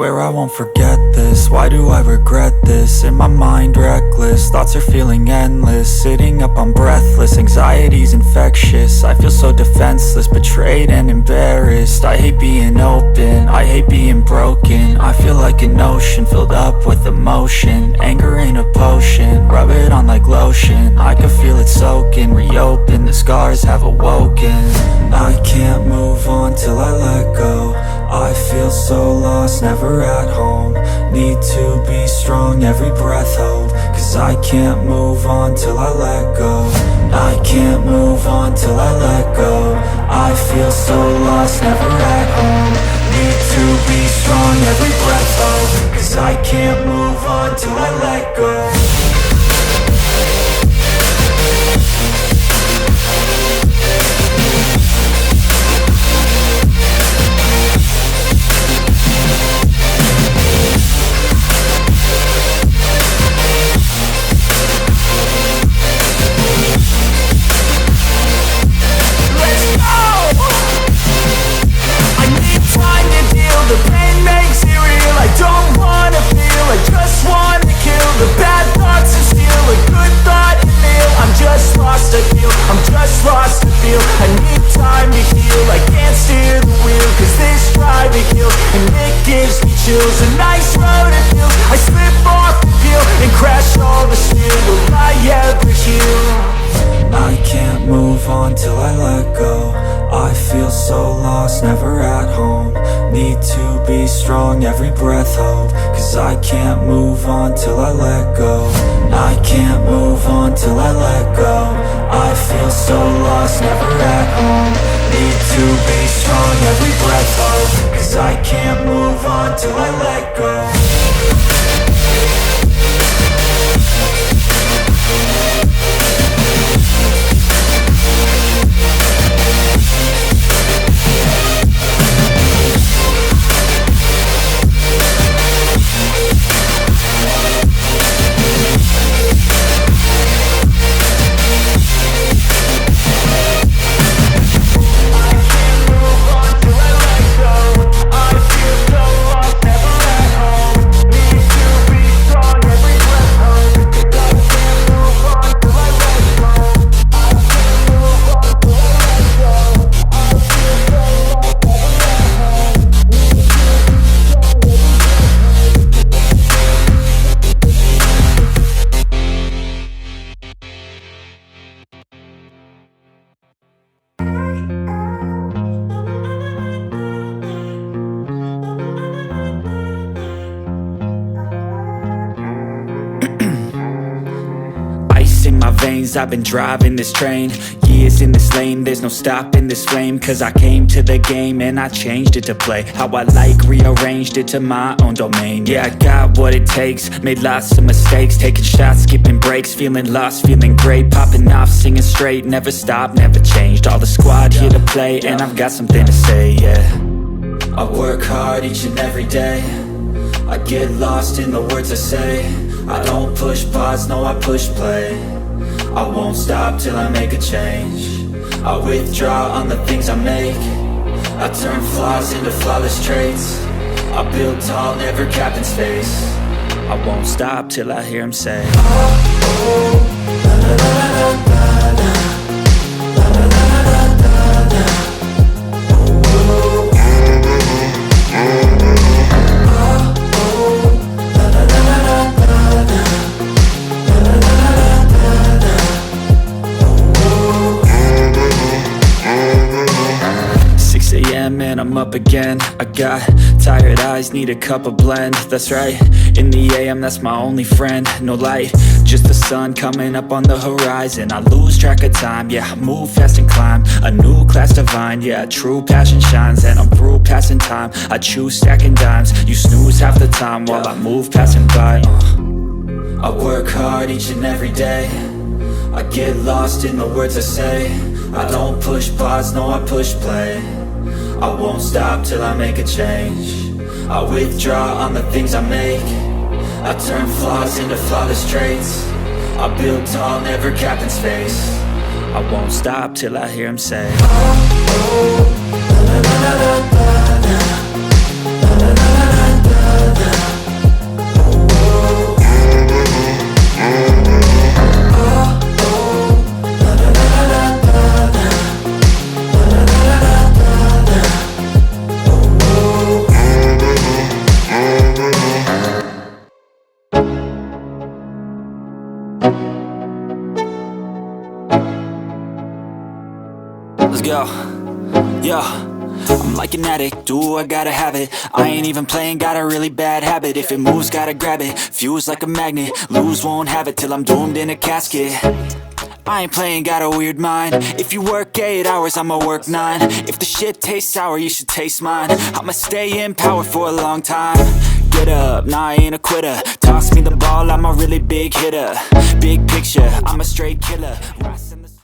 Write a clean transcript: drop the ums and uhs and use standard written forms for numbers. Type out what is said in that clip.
Swear I won't forget this, why do I regret this? In my mind reckless, thoughts are feeling endless. Sitting up I'm breathless, anxiety's infectious. I feel so defenseless, betrayed and embarrassed. I hate being open, I hate being broken. I feel like an ocean filled up with emotion. Anger ain't a potion, rub it on like lotion. I can feel it soaking, reopen, the scars have awoken. I can't move on till I let go. I feel so lost, never at home. Need to be strong, every breath hold. Cause I can't move on till I let go. I can't move on till I let go. I feel so lost, never at home. Need to be strong, every breath hold. Cause I can't move on till I let go. The pain makes it real, I don't wanna feel, I just wanna kill the bad thoughts and steal a good thought and feel. I'm just lost, I feel, I'm just lost, I feel. I need time to heal, I can't steer the wheel. Cause this drive to kill, and it gives me chills. A nice road it feels, I slip off the peel and crash all the steel. Will I ever heal? I can't move on till I let go. I feel so lost, never at home. Need to be strong, every breath hold. Cause I can't move on till I let go. I can't move on till I let go. I feel so lost, never at home. Need to be strong, every breath hold. Cause I can't move on till I let go. In my veins, I've been driving this train. Years in this lane, there's no stopping this flame. Cause I came to the game and I changed it to play how I like, rearranged it to my own domain. Yeah, I got what it takes, made lots of mistakes. Taking shots, skipping breaks, feeling lost, feeling great. Popping off, singing straight, never stopped, never changed. All the squad here to play and I've got something to say, yeah. I work hard each and every day. I get lost in the words I say. I don't push pause, no I push play. I won't stop till I make a change. I withdraw on the things I make. I turn flaws into flawless traits. I build tall, never capped in space. I won't stop till I hear him say, oh, oh, la la la la la la. La la la la la la. Oh, oh, and I'm up again. I got tired eyes, need a cup of blend. That's right, in the AM, that's my only friend. No light, just the sun coming up on the horizon. I lose track of time, yeah, I move fast and climb a new class divine, yeah, true passion shines. And I'm through passing time, I choose stacking dimes. You snooze half the time while I move passing by. I work hard each and every day. I get lost in the words I say. I don't push pause, no I push play. I won't stop till I make a change. I withdraw on the things I make. I turn flaws into flawless traits. I build tall, never capped in space. I won't stop till I hear him say, oh, oh, la la la la la la. La la la la la la. Let's go. Yo, I'm like an addict, do I gotta have it. I ain't even playing, got a really bad habit. If it moves, gotta grab it, fuse like a magnet. Lose, won't have it till I'm doomed in a casket. I ain't playing, got a weird mind. If you work 8 hours, I'ma work 9. If the shit tastes sour, you should taste mine. I'ma stay in power for a long time. Get up, nah, I ain't a quitter. Toss me the ball, I'm a really big hitter. Big picture, I'm a straight killer.